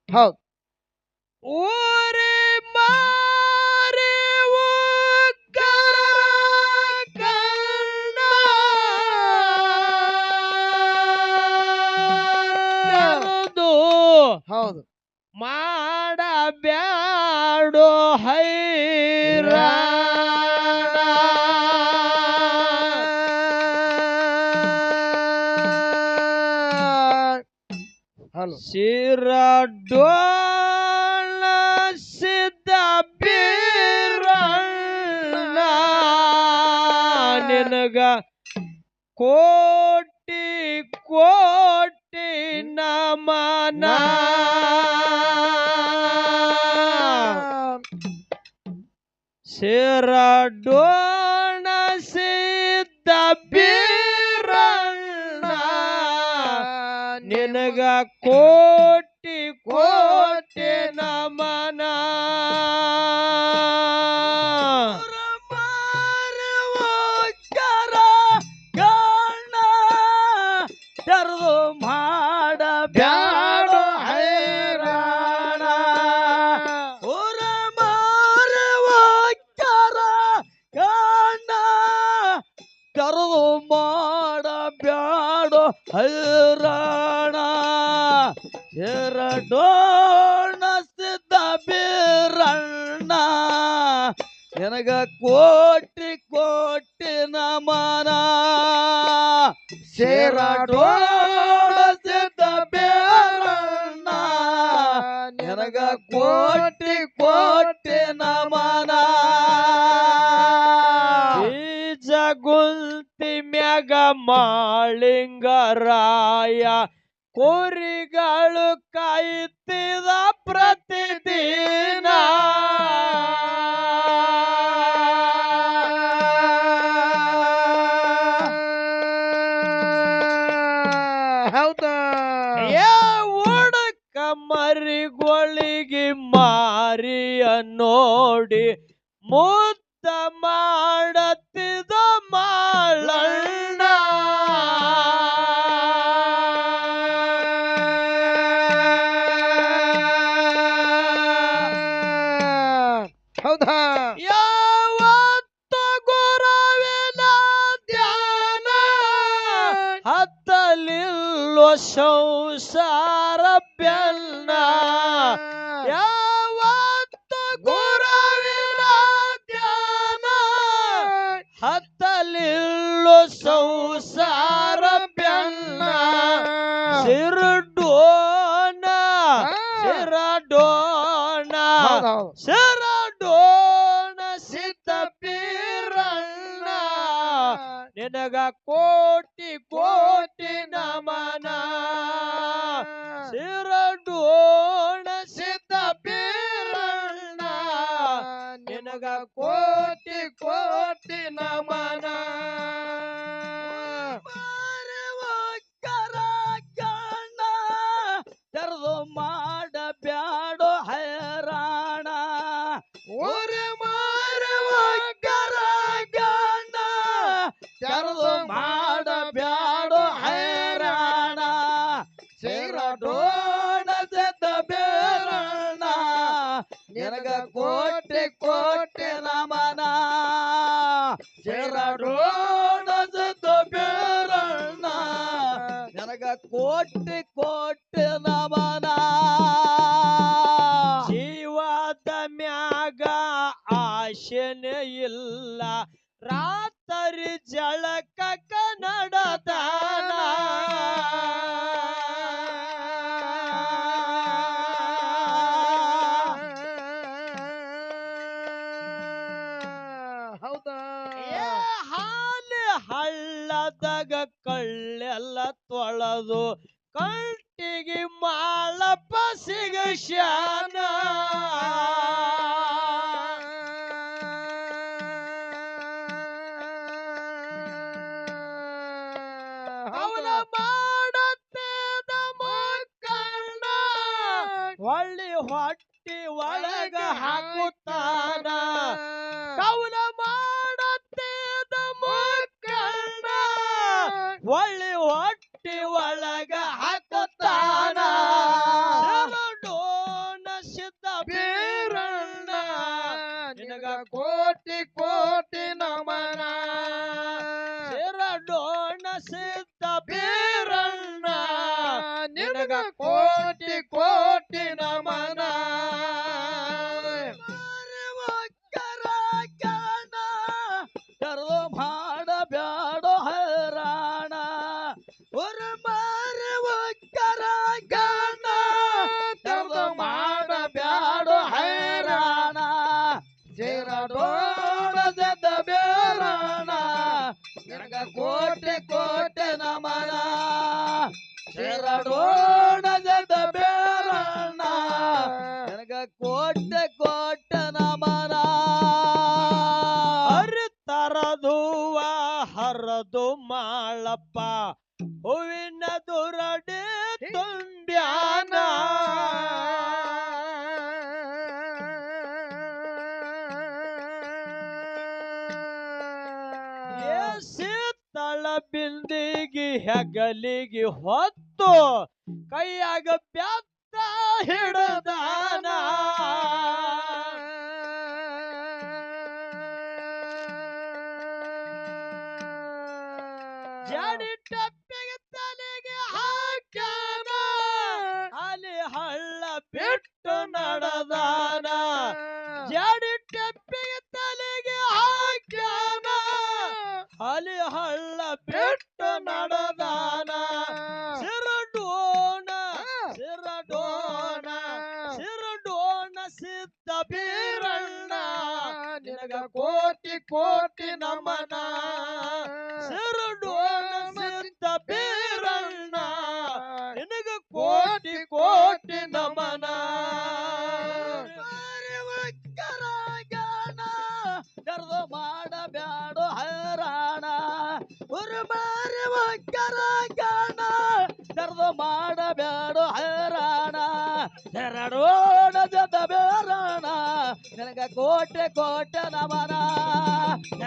ಹೌದು. ಊರಿ ಮಾರಿ ಉಗ್ಗರ ಕಣ್ಣ ತೆರೆದು ಹೌದು. ಮಾಡಬ್ಯಾಡೋ ಹೈರಾಣ ಹಲೋ. ಶಿರಡೋಣ ಸಿದ್ಧ ಬೀರಣ್ಣ ನಿನಗ ಕೋಟಿ ಕೋಟಿ ನಮನ ಶಿರಡೋಣ ಸಿದ್ಧ ಬೀರಣ್ಣ ನಿನಗ ಕೋಟಿ ಕೋಟಿ ನಮನ ಗಣ ತೆರೆದು ಮಾಡ ಬ್ಯಾಡೋ ಹೈರಾಣ ಊರ ಮಾರವಕ್ಕರ ಗಣ ತೆರೆದು ಮಾಡ ಬ್ಯಾಡೋ ಹೈರಾಣ ಎರಡೋಣ ಸಿದ್ಧ ಬೀರಣ್ಣ ನಿನಗ ಕೋಟಿ ಕೋಟಿ ನಮನ ಸೇರಾಡೋಣ ಸಿದ್ಧ ಬೀರಣ್ಣ ನಿನಗ ಕೋಟಿ ಕೋಟಿ ನಮನ ಬೀಜಗುಂತಿ ಮ್ಯಾಗ ಮಾಳಿಂಗರಾಯ ಕೋರಿಗಳು ಕಾಯುತ್ತಿದ ಪ್ರತಿದಿನ ಹೌದಾ. ಏ ಉಡಕ ಮರಿಗೊಳಿಗೆ ಮಾರಿಯ ನೋಡಿ ಮುದ್ದ ಮಾಡತ್ತಿದ ಮಾಳಣ್ಣ ಹೌದಾ. ಯಾವತ್ತು ಗುರುವಿನ ಧ್ಯಾನ ಹತ್ತಲಿಲ್ಲೋ ಸಂಸಾರ ಬೆನ್ನ ಯಾವತ್ತು ಗುರುವಿನ ಧ್ಯಾನ ಹತ್ತಲಿಲ್ಲೋ ಸಂಸಾರ ಬೆನ್ನ ಸಿರಡೋಣ ಸಿರಡೋಣ ಹೌದೌದು. ಶರಣೋಣ ಸಿದ್ಧ ಬೀರಣ್ಣ ನಿನಗ ಕೋಟಿ ಕೋಟಿ ನಮನ ಶರಣೋಣ ಸಿದ್ಧ ಬೀರಣ್ಣ ನಿನಗ ಕೋಟಿ ಕೋಟಿ ನಮನ ಕರ ತೆರೆದು ಮಾಡ ಬ್ಯಾಡೋ ಹೈರಾಣ ಊರ ಮಾರವ ಗಣ ತೆರೆದು ಮಾಡ ಬ್ಯಾಡೋ ಹೈರಾಣ ಸೇರಡೋಣ ಸಿದ್ಧ ಬೀರಣ್ಣ ನಿನಗ ಕೋಟಿ ಕೋಟಿ ನಮನ ಸೇರಡೋಣ ಸಿದ್ಧ ಬೀರಣ್ಣ ನಿನಗ ಕೋಟಿ ಕೋಟಿ ನಮನ ಜೀವದ ಮ್ಯಾಗ ಆಶೆನೆ ಇಲ್ಲ ರಾತ್ರಿ ಜಳಕ ಕನ್ನಡದಾನ ಹೌದಾ. ಹಾಲು ಹಳ್ಳದಾಗ ಕಳ್ಳೆಲ್ಲ ತೊಳೆದು ಕಂಟಿಗೆ ಮಾಳಪ್ಪ ಸಿಗಶ್ಯಾನ ಅವನ ಮಾಡತ್ತೇದ ಮಕ್ಕಳ ಹೊಳ್ಳಿ ಹೊಟ್ಟಿ ಒಳಗ ಹಾಕುತ್ತಾನ ಕವನ ಮಾಡತ್ತೇದ ಮಕ್ಕಳ ಹೊಳ್ಳಿ ಹೊಟ್ಟಿ ಒಳಗ ಹಾಕುತ್ತಾನ ಕೋಟಿ ಕೋಟಿ ನಮನ ಕರೆದು ಮಾಡಬ್ಯಾಡೋ ಹೈರಾಣ ಉರ ಮಾರಿ ಒಕ್ಕರ ಗಾಣ ಕರೆದು ಮಾಡಬ್ಯಾಡೋ ಹೈರಾಣ ಸೇರಡೋಣದ ಬೇರಾಣ ನಿನಗ ಕೋಟೆ ಕೋಟೆ ನಮನ ಸೇರಡೋಣದ ಬೇರಾಣ ನಿನಗ ಕೋಟೆ ಕೋಟೆ ನಮನ ಹರಿತರದುವ ಹರದು ಮಾಳಪ್ಪ ಹೂವಿನ ದುರಡೆ ತುಂಬ್ಯಾನ ಶೀತಳ ಬಿಂದಿಗೆ ಹೆಗಲಿಗೆ ಹೊತ್ತು ಕೈಯಾಗ ಬೆತ್ತ ಹಿಡದಾನ ಜಡಿ ಟಪ್ಪಿಗೆ ತಲೆಗೆ ಹಾಕ್ಯಾನ ಅಲ್ಲಿ ಹಳ್ಳ ಬಿಟ್ಟು ನಡೆದಾನ ಜಡಿ ಟಪ್ಪಿಗೆ ತಲೆಗೆ ಹಾಕ್ಯಾನ ಅಲ್ಲಿ ಹಳ್ಳ ಬಿಟ್ಟು ನಡೆದಾನ ಸಿರಡೋಣ ಸಿರಡೋಣ ಸಿರಡೋಣ ಸಿದ್ಧ ಬೀರಣ್ಣ ನಿನಗ ಕೋಟಿ ಕೋಟಿ ನಮನ ಸಿರಡೋಣ ಸಿದ್ಧ ಬೀರಣ್ಣ ನಿನಗ ಕೋಟಿ ಕೋಟಿ ನಮನ ಕರೆದು ಮಾಡಬ್ಯಾಡೋ ಹೈರಾಣ ಉರ್ಮಾರಿ ಒಕ್ಕರ ಗಾಣ ಕರೆದು ಮಾಡಬ್ಯಾಡೋ ಹೈರಾಣ ಎರಡೋಣ ಜದ ಬೇರಾಣ ನಿನಗ ಕೋಟೆ ಕೋಟೆ ನಮನ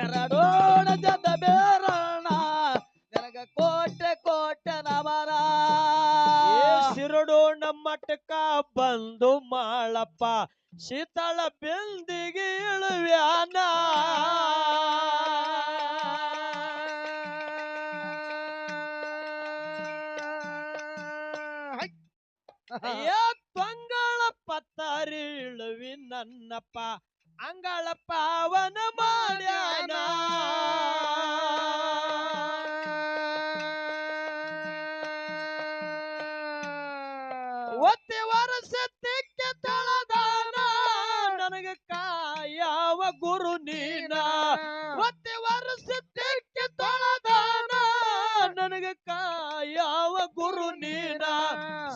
ಎರಡೋಣ ಜದ ಬೇರಾಣ ನಿನಗ ಕೋಟೆ ಕೋಟೆ ನಮನ ಸಿರಡೋಣ ಮಠಕ ಬಂದು ಮಾಳಪ್ಪ ಶೀತಳ ಬಿಂದಿಗೆ ಇಳುವ್ಯಾನ ತಂಗಳ ಪತ್ತರಿ ಇಳುವಿ ನನ್ನಪ್ಪ ಅಂಗಳ ಪಾವನ ಮಾಡ್ಯಾನ ಒತ್ತಿ ವರಸ ತಿಕ್ಕ ತಳದಾನ ನನಗ ಕಾಯವ ಗುರು ನೀನ ಒತ್ತಿ ವರಸ ತಿಕ್ಕ ತಳದಾನ ನನಗ ಕಾಯವ ಗುರು ನೀನ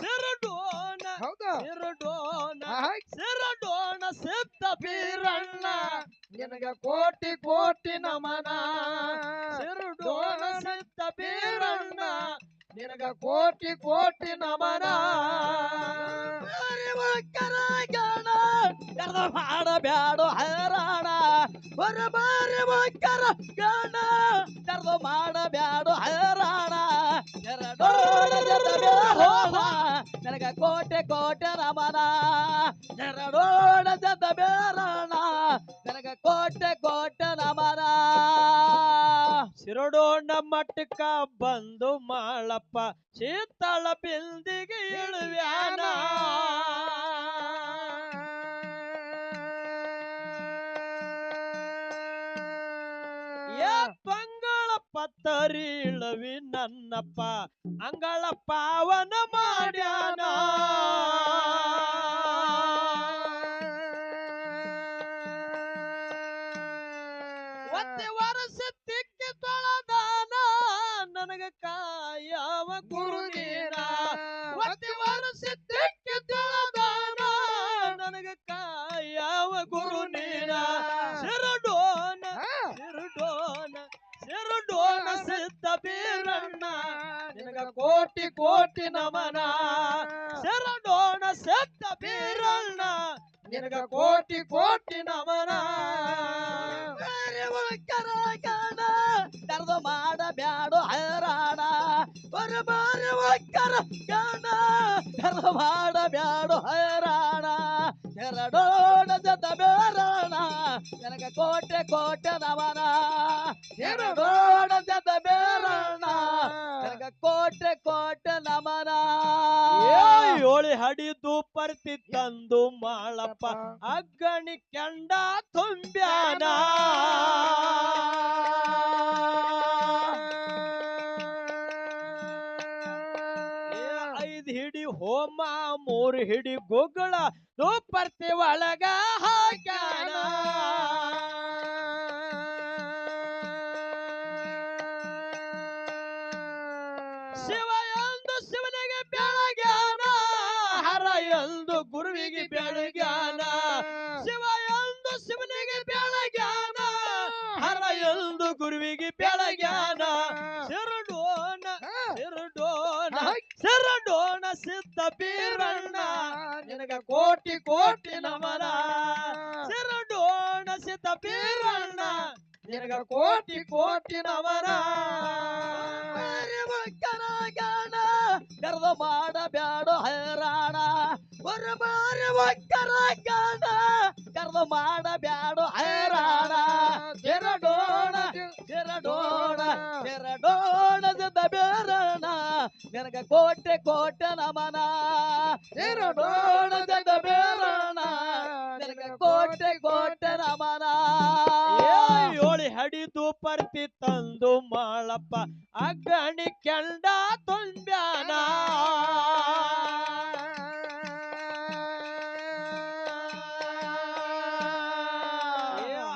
ಸಿರಡೋಣ ಸಿರಡೋಣ ಸಿರಡೋಣ ಸಿದ್ಧ ಬೀರಣ್ಣ ನಿನಗ ಕೋಟಿ ಕೋಟಿ ನಮನ ಸಿರಡೋಣ ಸಿದ್ಧ ಬೀರಣ್ಣ ನಿನಗ ಕೋಟಿ ಕೋಟಿ ನಮನ ಕರೆದು ಮಾಡಬ್ಯಾಡೋ ಹೈರಾಣ ಬರ ಬಾರಿ ಒಕ್ಕರ ಗಾಣ ಕರೆದು ಮಾಡಬ್ಯಾಡೋ ಹೈರಾಣ ನನಗ ಕೋಟೆ ಕೋಟೆ ನಮನ ಎರಡೋಣ ಜದ ಬೇರಾಣ ನನಗ ಕೋಟೆ ಕೋಟೆ ನಮನ ಸಿರಡೋಣ ಮಟ್ಟಕ್ಕ ಬಂದು ಮಾಳಪ್ಪ ಶೀತಳ ಬಿಂದಿಗೆ ಇಳುವ್ಯಾನ ತಂಗಳ ಪತ್ತರಿ ಇಳುವಿ ನನ್ನಪ್ಪ ಅಂಗಳ ಪಾವನ ಮಾಡ್ಯಾನ ಒತ್ತಿ ವರಸ ತಿಕ್ಕಿ ತೊಳದಾನ ನನಗ ಕಾಯವ ಗುರು ನೀನ ಒತ್ತಿ ವರಸ ತಿಕ್ಕಿ ತೊಳದಾನ ನನಗ ಕಾಯವ ಗುರು ನೀನ ಸಿರಡೋಣ ಸಿರಡೋಣ ಸಿರಡೋಣ ಸಿದ್ಧ ಬೀರಣ್ಣ ನಿನಗ ಕೋಟಿ ಕೋಟಿ ನಮನ ಸಿರಡೋಣ ಸಿದ್ಧ ಬೀರಣ್ಣ ನಿನಗ ಕೋಟಿ ಕೋಟಿ ನಮನ ಕರೆದು ಮಾಡಬ್ಯಾಡೋ ಹೈರಾಣ ಬರ ಬಾರಿ ಒಕ್ಕರ ಗಾಣ ಕರೆದು ಮಾಡಬ್ಯಾಡೋ ಹೈರಾಣ ಎರಡೋಣ ಜದ ಬೇರಾಣ ನಿನಗ ಕೋಟೆ ಕೋಟೆ ನಮನ ಎರಡೋಣ ಜದ ಬೇರಣ್ಣ ನಿನಗ ಕೋಟೆ ಕೋಟೆ ನಮನ ಏಳಿ ಹಡಿದು ಪರ್ತಿ ತಂದು ಮಾಳಪ್ಪ ಅಗ್ಗಣಿ ಕೆಂಡ ತುಂಬ್ಯಾನ ಐದು ಹಿಡಿ ಹೋಮ ಮೂರು ಹಿಡಿ ಗುಗ್ಗಳ ಪರ್ತಿ ಒಳಗ ಹಾಕ್ಯಾನ ಶಿವ ಎಂದು ಶಿವನಿಗೆ ಬೆಳಗ್ಯಾನ ಹರ ಎಂದು ಗುರುವಿಗೆ ಬೆಳಗ್ಯಾನ ಶಿವ ಎಂದು ಶಿವನಿಗೆ ಬೆಳಗ್ಯಾನ ಹರ ಎಂದು ಗುರುವಿಗೆ ಬೆಳಗ್ಯಾನ ಸಿರಡೋಣ ಸಿರಡೋಣ ಸಿರಡೋಣ ಸಿದ್ಧ ಬೀರಣ್ಣ ನಿನಗ ಕೋಟಿ ಕೋಟಿ ನಮನ ಸಿರಡೋಣ ಸಿದ್ಧ ಬೀರಣ್ಣ ನಿನಗ ಕೋಟಿ ಕೋಟಿ ನಮನ ಕರೆದು ಮಾಡಬ್ಯಾಡು ಹೈರಾಣ ஒரு ಬಾರಿ ಒಕ್ಕರ ಗಾಣ ಕರೆದು ಮಾಡಬ್ಯಾಡು ಹೈರಾಣ ಎರಡೋಣ ಎರಡೋಣ ಎರಡೋಣ ಜದ ಬೇರಣ ನಿನಗ ಕೋಟೆ ಕೋಟೆ ನಮನ ಎರಡೋಣ ಜದ ಬೇರಣ ನಿನಗ ಕೋಟೆ ಕೋಟೆ ನಮನ ಏಳಿ ಹಡಿದು ಪರ್ತಿ ತಂದು ಮಾಳಪ್ಪ ಅಗ್ಗಣಿ ಕೆಂಡ ತುಂಬ್ಯಾನ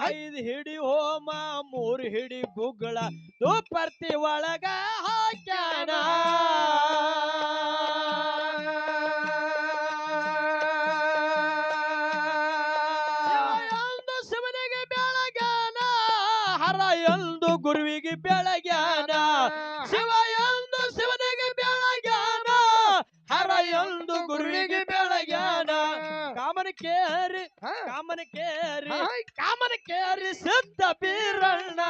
ಐದು ಹಿಡಿ ಹೋಮ ಮೂರು ಹಿಡಿ ಗುಗ್ಗಳ ಪರ್ತಿ ಒಳಗ ಹಾಕ್ಯಾನ ಶಿವನಿಗೆ ಬೆಳಗ್ಯಾನ ಹರ ಎಂದು ಗುರುವಿಗೆ ಬೆಳಗ್ಯಾನ ಶಿವ ಎಂದು ಶಿವನಿಗೆ ಬೆಳಗ್ಯಾನ ಹರ ಎಂದು ಗುರುವಿಗೆ ಬೆಳಗ್ಯಾನ ಕಾಮನ ಕೇರಿ ಕಾಮನ ಕೇರಿ ಕಾಮನ ಕೇರಿ ಸಿದ್ಧ ಬೀರಣ್ಣ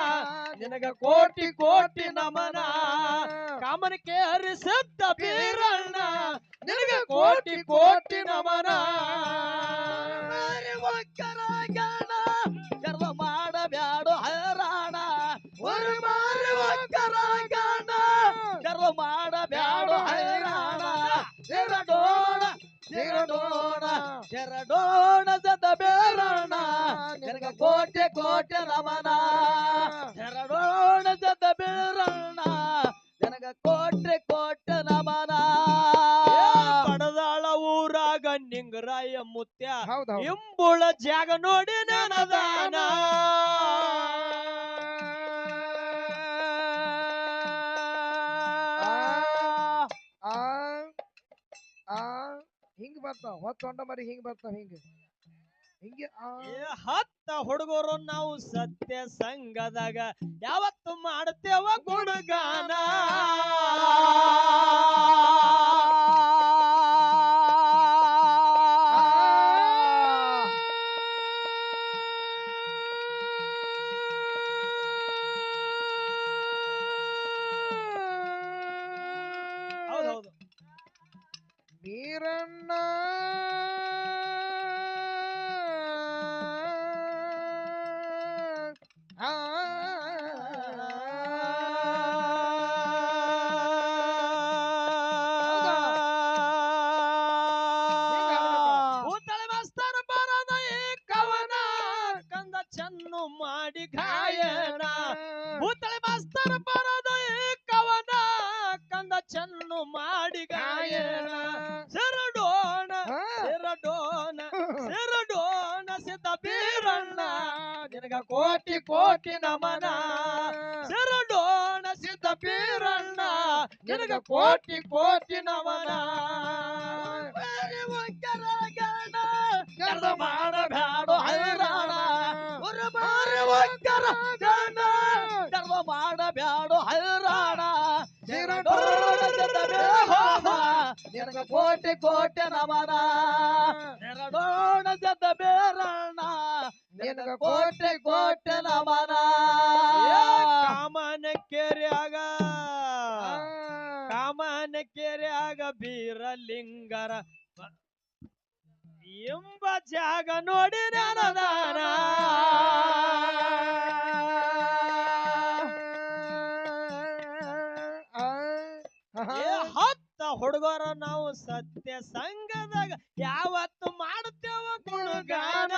ನಿನಗ ಕೋಟಿ ಕೋಟಿ ನಮನ ಕಾಮನ ಕೇರಿ ಸಿದ್ಧ ಬೀರಣ್ಣ ನಿನಗ ಕೋಟಿ ಕೋಟಿ ನಮನ ಕರ್ವ ಮಾಡಬ್ಯಾಡು ಹೈರಾಣ ஒரு ಬಾರಿ ಒಕ್ಕರ ಗಾಣ ಕರ್ವ ಮಾಡಬ್ಯಾಡು ಹೈರಾಣ ಎರಡೋಣ ಎರಡೋಣ ಎರಡೋಣ ಜದ ಬೇರಣ್ಣ ನಿನಗ ಕೋಟೆ ಕೋಟೆ ನಮನ ಎರಡೋಣ ಜದ ಬೇರಣ್ಣ ನಿನಗ ಕೋಟೆ ಕೋಟೆ ನಮನ ಪಡದಾಳ ಊರಾಗ ನಿಂಗರಾಯ ಮುತ್ಯ ಹೌದೌದು ಇಂಬುಳ ಜಾಗ ನೋಡಿ ನನದಾನ ಆ ಆ ಹಿಂಗ್ ಬರ್ತಾವ ಹೊತ್ತು ಹೊಂಡ ಮರಿ ಹಿಂಗ್ ಬರ್ತಾವ ಹಿಂಗ ಹಿಂಗೆ ಹತ್ತ ಹುಡುಗರು ನಾವು ಸತ್ಯ ಸಂಘದಾಗ ಯಾವತ್ತು ಮಾಡ್ತೇವ ಗುಣಗಾನ ಹೌದೌದು ಬೀರಣ್ಣ ಭೂತಳೆ ಮಾಸ್ತರ ಬರದ ಈ ಕವನ ಕಂದ ಚೆನ್ನು ಮಾಡಿ ಗಾಯನ ಭೂತಳೆ ಮಾಸ್ತರ ಬರದ ಈ ಕವನ ಕಂದ ಚೆನ್ನು ಮಾಡಿ ಗಾಯನ ಸಿರಡೋಣ ಸಿರಡೋಣ ಸಿರಡೋಣ ಸಿದ್ಧ ಬೀರಣ್ಣ ನಿನಗ ಕೋಟಿ ಕೋಟಿ ನಮನ ಸಿರಡೋಣ ಸಿದ್ಧ ಬೀರಣ್ಣ ನಿನಗ ಕೋಟಿ ಕೋಟಿ ನಮನ ಕರ್ದು ಮಾಡಬ್ಯಾಡು ಹೈರಾಣ ஒரு ಬಾರಿ ಒಕ್ಕರ ಗಾಣ ಕರ್ದು ಮಾಡಬ್ಯಾಡು ಹೈರಾಣ ಎರಡೋಣ ಜದ ಬೇರಣ್ಣ ನಿನಗ ಕೋಟೆ ಕೋಟೆ ನಮನ ಎರಡೋಣ ಜದ ಬೇರಣ್ಣ ನಿನಗ ಕೋಟೆ ಕೋಟೆ ನಮನ ಕಾಮನ ಕೆರೆಯಾಗ ಕಾಮನ ಕೆರೆಯಾಗ ಬೀರಲಿಂಗರ ಎಂಬ ಜಾಗ ನೋಡಿ ನನದಾನ ಹತ್ತ ಹುಡುಗರ ನಾವು ಸತ್ಯ ಸಂಘದಾಗ ಯಾವತ್ತು ಮಾಡುತ್ತೇವ ಗುಣಗಾನ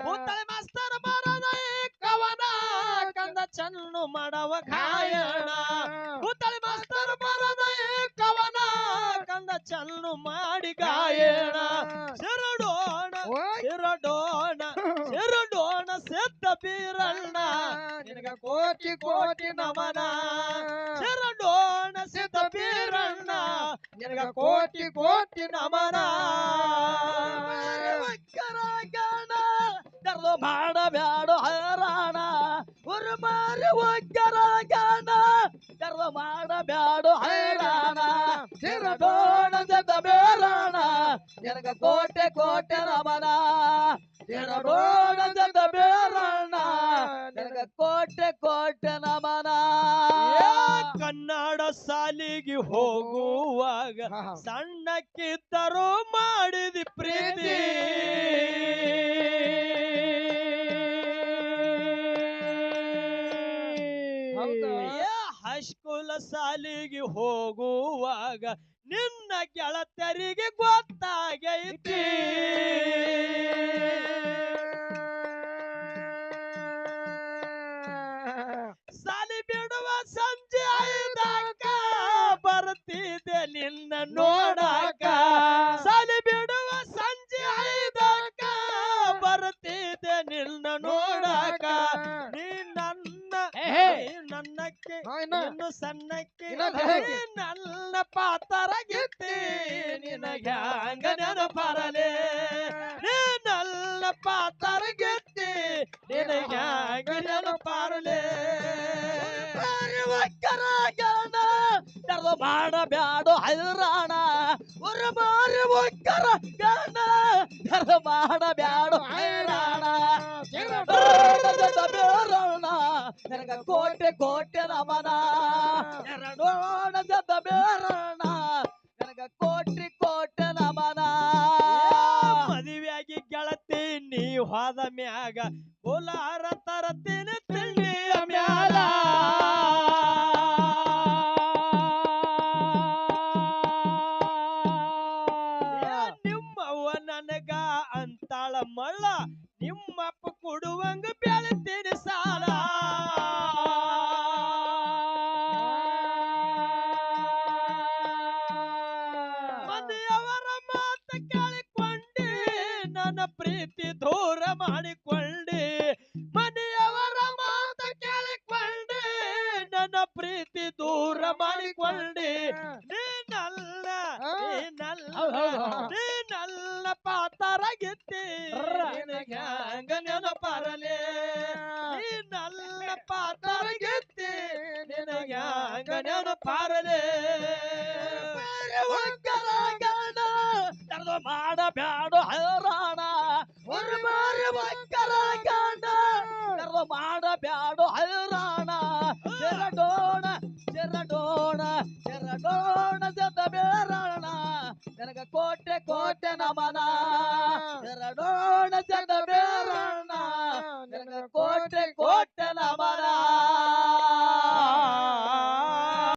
ಭೂತಳೆ ಮಾಸ್ತರ್ ಮರದ ಕವನ ಕಂದ ಚನ್ನು ಮಾಡವ ಗಾಯಣ ಭೂತಳೆ ಮಾಸ್ತರ್ ಮರದ ಕವನ ಕಂದ ಚನ್ನು ಮಾಡಿ ಗಾಯಣ ಸಿರಡೋಣ ಸಿರಡೋಣ ಸಿರಡೋಣ ಸಿದ್ಧ ಬೀರಣ್ಣ ನಿನಗ ಕೋಟಿ ಕೋಟಿ ನಮನ ಸಿರಡೋಣ ಸಿದ್ಧ ಬೀರಣ್ಣ ನಿನಗ ಕೋಟಿ ಕೋಟಿ ನಮನ ಕರ್ದು ಮಾಡಬ್ಯಾಡು ಹೈರಾಣ ಉರ್ಮಾರಿ ಒಗ್ಗರ ಗಾಣ ಕರ್ದು ಮಾಡಬ್ಯಾಡು ಹೈರಾಣ ಸಿರಡೋಣ ಸಿದ್ಧ ಬೀರಣ್ಣ ನಿನಗ ಕೋಟೆ ಕೋಟೆ ನಮನ ಸಿರಡೋಣ ಸಿದ್ಧ ಬೀರಣ್ಣ ನಿನಗ ಕೋಟೆ ಕೋಟೆ ನಮನ ಕನ್ನಡ ಸಾಲಿಗೆ ಹೋಗುವಾಗ ಸಣ್ಣಕ್ಕಿದ್ದರೂ ಮಾಡಿದಿ ಪ್ರೀತಿ ಹೈಸ್ಕೂಲ್ ಸಾಲಿಗೆ ಹೋಗುವಾಗ ನಿನ್ನ ಗೆಳತರಿಗೆ ಗೊತ್ತಾಗೈತಿ ಸಾಲಿ ಬಿಡುವ ಸಂಜೆ 5ಕ್ಕ ಬರ್ತಿದ್ದೆ ನಿನ್ನ ನೋಡಾಕ ಸಾಲಿ ಬಿಡುವ ಸಂಜೆ 5ಕ್ಕ ಬರ್ತಿದ್ದೆ ನಿನ್ನ ನೋಡಾಕ ನೀ ನನ್ನಕ್ಕೆ ಇನ್ನು ಸಣ್ಣಕ್ಕೆ ನನ್ನ ಪಾತರಗಿತ್ತಿ ನಿನಗೆ ಹಂಗ ನೆನಪರಲೆ ನೀ ನನ್ನ ಪಾತರಗಿತ್ತಿ ನಿನಗೆ ಹಂಗ ನೆನಪರಲೆ ಒಕ್ಕರ ಗಾಣ ಕರ್ದು ಮಾಡಬ್ಯಾಡು ಹೈರಾಣ ಉರ್ಮಾರಿ ಒಕ್ಕರ ಗಾಣ ಕರ್ದು ಮಾಡಬ್ಯಾಡು ಹೈರಾಣ ಬೇರೋಣ ನನಗ ಕೋಟೆ ಕೋಟೆ ನಮನ ಎರಡೋಣ ಜದ ಬೇರೋಣ ನನಗ ಕೋಟಿ ಕೋಟೆ ನಮನ ಮದುವೆಯಾಗಿ ಗೆಳತಿ ನೀ ಹೋದ ಮ್ಯಾಗ ಕೋಲಾರ ತರತೀನಿ ತಿಂಡಿಯ ಮ್ಯಾಲ ನಿಮ್ಮವ್ವ ನನಗ ಅಂತಾಳ ಮಳ್ಳ ನಿಮ್ಮಪ್ಪ ಕೊಡುವಂಗ ಬೆಳೆತೀನಿ ಸಾಲ ಮನೆಯವರ ಮಾತ ಕೇಳಿಕೊಂಡಿ ನನ್ನ ಪ್ರೀತಿ ದೂರ ಮಾಡಿಕೊಂಡಿ ಮನೆಯವರ ಮಾತ ಕೇಳಿಕೊಂಡಿ ನನ್ನ ಪ್ರೀತಿ ದೂರ ಮಾಡಿಕೊಂಡಿ ನೀನಲ್ಲ ನೀನಲ್ಲ ಪಾತರಗಿತ್ತಿ ನಿನಗೆ ಹಂಗ ನೆನಪರಲೆ ನೀನಲ್ಲ ಪಾತರಗಿತ್ತಿ ನಿನಗೆ ಹಂಗ ನೆನಪರಲೆ ಒಗ್ಗರ ಗಾಣ ಕರ್ದು ಮಾಡಬ್ಯಾಡು ಹೈರಾಣ ಉರ್ಮಾರಿ ಒಗ್ಗರ ಗಾಣ ಕರ್ದು ಮಾಡಬ್ಯಾಡು ಹೈರಾಣ ಚೆರಡೋಣ ಚೆರಡೋಣ ಚೆರಡೋಣ ಜದ ಬೇರಣ ನನಗ ಕೋಟೆ ಕೋಟೆ ನಮನ ಚೆರಡೋಣ ಜದ